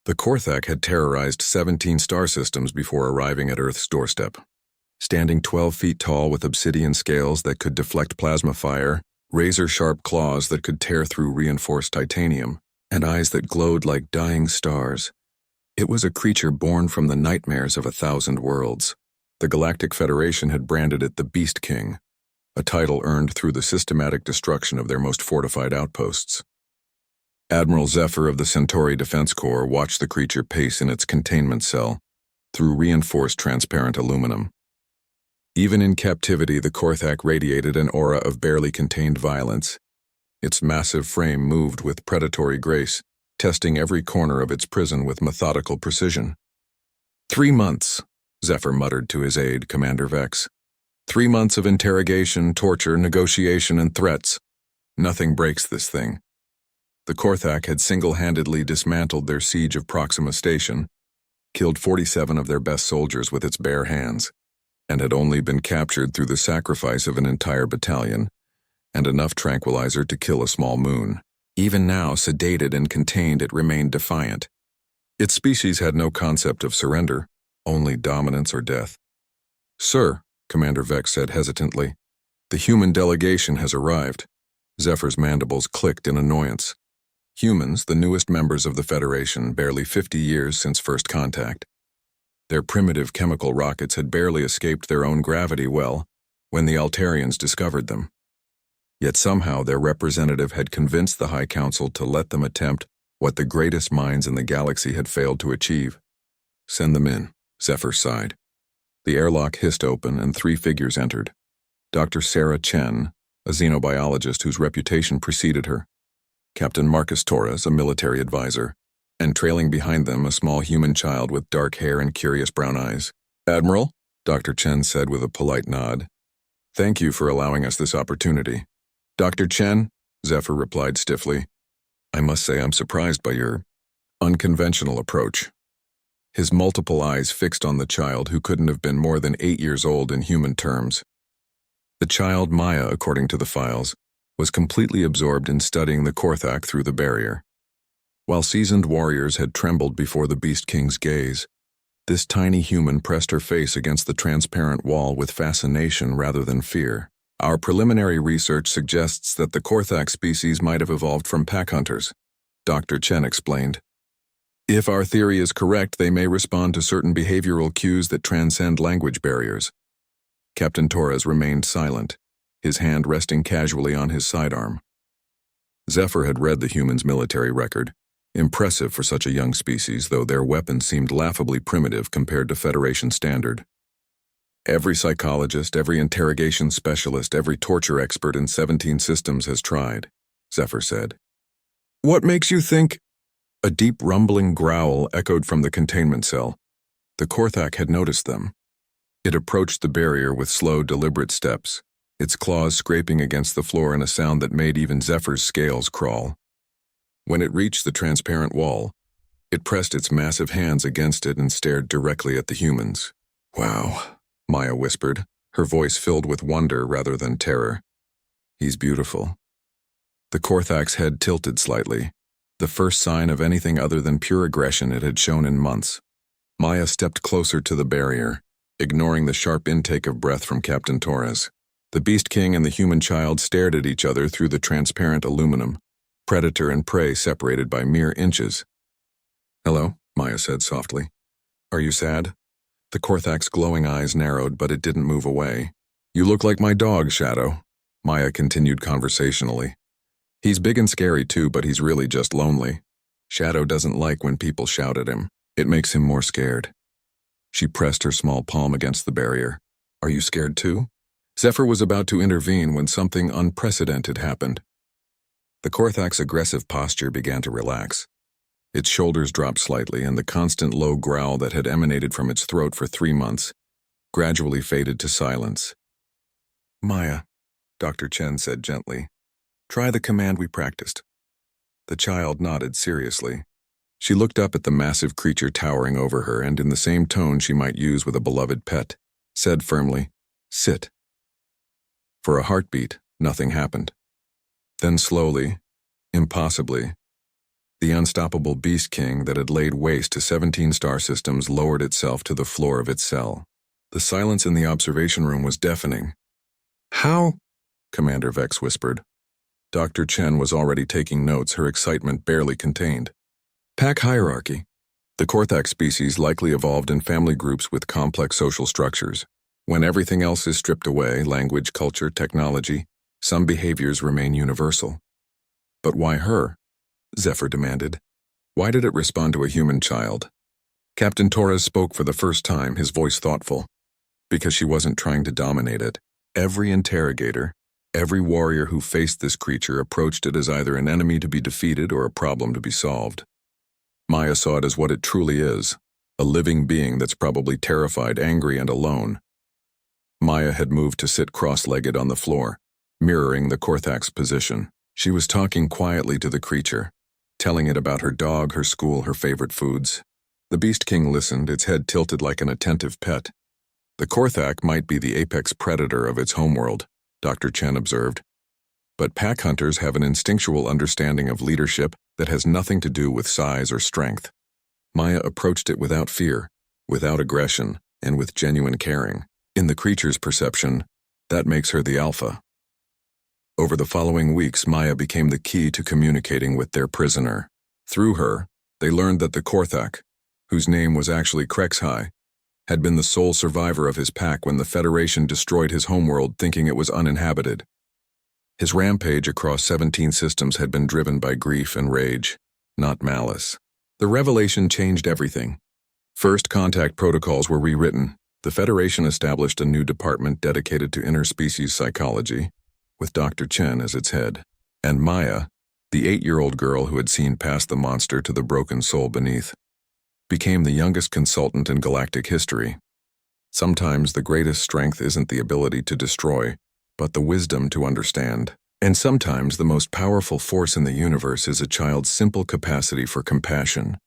The Korthak had terrorized 17 star systems before arriving at Earth's doorstep. Standing 12 feet tall with obsidian scales that could deflect plasma fire, razor-sharp claws that could tear through reinforced titanium, and eyes that glowed like dying stars, it was a creature born from the nightmares of 1,000 worlds. The Galactic Federation had branded it the Beast King, a title earned through the systematic destruction of their most fortified outposts. Admiral Zephyr of the Centauri Defense Corps watched the creature pace in its containment cell, through reinforced transparent aluminum. Even in captivity, the Korthak radiated an aura of barely contained violence. Its massive frame moved with predatory grace, testing every corner of its prison with methodical precision. 3 months, Zephyr muttered to his aide, Commander Vex. 3 months of interrogation, torture, negotiation, and threats. Nothing breaks this thing. The Korthak had single-handedly dismantled their siege of Proxima Station, killed 47 of their best soldiers with its bare hands, and had only been captured through the sacrifice of an entire battalion and enough tranquilizer to kill a small moon. Even now, sedated and contained, it remained defiant. Its species had no concept of surrender, only dominance or death. "Sir," Commander Vex said hesitantly, "the human delegation has arrived." Zephyr's mandibles clicked in annoyance. Humans, the newest members of the Federation, barely 50 years since first contact. Their primitive chemical rockets had barely escaped their own gravity well when the Altarians discovered them. Yet somehow their representative had convinced the High Council to let them attempt what the greatest minds in the galaxy had failed to achieve. "Send them in," Zephyr sighed. The airlock hissed open and 3 figures entered. Dr. Sarah Chen, a xenobiologist whose reputation preceded her, Captain Marcus Torres, a military advisor, and trailing behind them a small human child with dark hair and curious brown eyes. "Admiral," Dr. Chen said with a polite nod, "thank you for allowing us this opportunity." "Dr. Chen," Zephyr replied stiffly, "I must say I'm surprised by your unconventional approach." His multiple eyes fixed on the child who couldn't have been more than 8 years old in human terms. The child, Maya, according to the files, was completely absorbed in studying the Korthak through the barrier. While seasoned warriors had trembled before the Beast King's gaze, this tiny human pressed her face against the transparent wall with fascination rather than fear. "Our preliminary research suggests that the Korthak species might have evolved from pack hunters," Dr. Chen explained. "If our theory is correct, they may respond to certain behavioral cues that transcend language barriers." Captain Torres remained silent, his hand resting casually on his sidearm. Zephyr had read the human's military record, impressive for such a young species, though their weapons seemed laughably primitive compared to Federation standard. "Every psychologist, every interrogation specialist, every torture expert in 17 systems has tried," Zephyr said. "What makes you think—" A deep rumbling growl echoed from the containment cell. The Korthak had noticed them. It approached the barrier with slow, deliberate steps, its claws scraping against the floor in a sound that made even Zephyr's scales crawl. When it reached the transparent wall, it pressed its massive hands against it and stared directly at the humans. "Wow," Maya whispered, her voice filled with wonder rather than terror. "He's beautiful." The Korthak's head tilted slightly, the first sign of anything other than pure aggression it had shown in months. Maya stepped closer to the barrier, ignoring the sharp intake of breath from Captain Torres. The Beast King and the human child stared at each other through the transparent aluminum, predator and prey separated by mere inches. "Hello," Maya said softly. "Are you sad?" The Korthak's glowing eyes narrowed, but it didn't move away. "You look like my dog, Shadow," Maya continued conversationally. "He's big and scary too, but he's really just lonely. Shadow doesn't like when people shout at him. It makes him more scared." She pressed her small palm against the barrier. "Are you scared too?" Zephyr was about to intervene when something unprecedented happened. The Korthak's aggressive posture began to relax. Its shoulders dropped slightly, and the constant low growl that had emanated from its throat for 3 months gradually faded to silence. "Maya," Dr. Chen said gently, "try the command we practiced." The child nodded seriously. She looked up at the massive creature towering over her and, in the same tone she might use with a beloved pet, said firmly, "Sit." For a heartbeat, nothing happened. Then slowly, impossibly, The unstoppable Beast King that had laid waste to 17 star systems lowered itself to the floor of its cell. The silence in the observation room was deafening. "How?" Commander Vex whispered. Dr. Chen was already taking notes, her excitement barely contained. Pack hierarchy. The Korthak species likely evolved in family groups with complex social structures. When everything else is stripped away, language, culture, technology, some behaviors remain universal. But why her? Zephyr demanded. Why did it respond to a human child? Captain Torres spoke for the first time, his voice thoughtful. Because she wasn't trying to dominate it. Every interrogator, every warrior who faced this creature approached it as either an enemy to be defeated or a problem to be solved. Maya saw it as what it truly is, a living being that's probably terrified, angry, and alone. Maya had moved to sit cross-legged on the floor, mirroring the Korthak's position. She was talking quietly to the creature, telling it about her dog, her school, her favorite foods. The Beast King listened, its head tilted like an attentive pet. The Korthak might be the apex predator of its homeworld, Dr. Chen observed. But pack hunters have an instinctual understanding of leadership that has nothing to do with size or strength. Maya approached it without fear, without aggression, and with genuine caring. In the creature's perception, that makes her the alpha. Over the following weeks, Maya became the key to communicating with their prisoner. Through her, they learned that the Korthak, whose name was actually Krexhai, had been the sole survivor of his pack when the Federation destroyed his homeworld thinking it was uninhabited. His rampage across 17 systems had been driven by grief and rage, not malice. The revelation changed everything. First contact protocols were rewritten. The Federation established a new department dedicated to interspecies psychology, with Dr. Chen as its head. And Maya, the 8-year-old girl who had seen past the monster to the broken soul beneath, became the youngest consultant in galactic history. Sometimes the greatest strength isn't the ability to destroy, but the wisdom to understand. And sometimes the most powerful force in the universe is a child's simple capacity for compassion.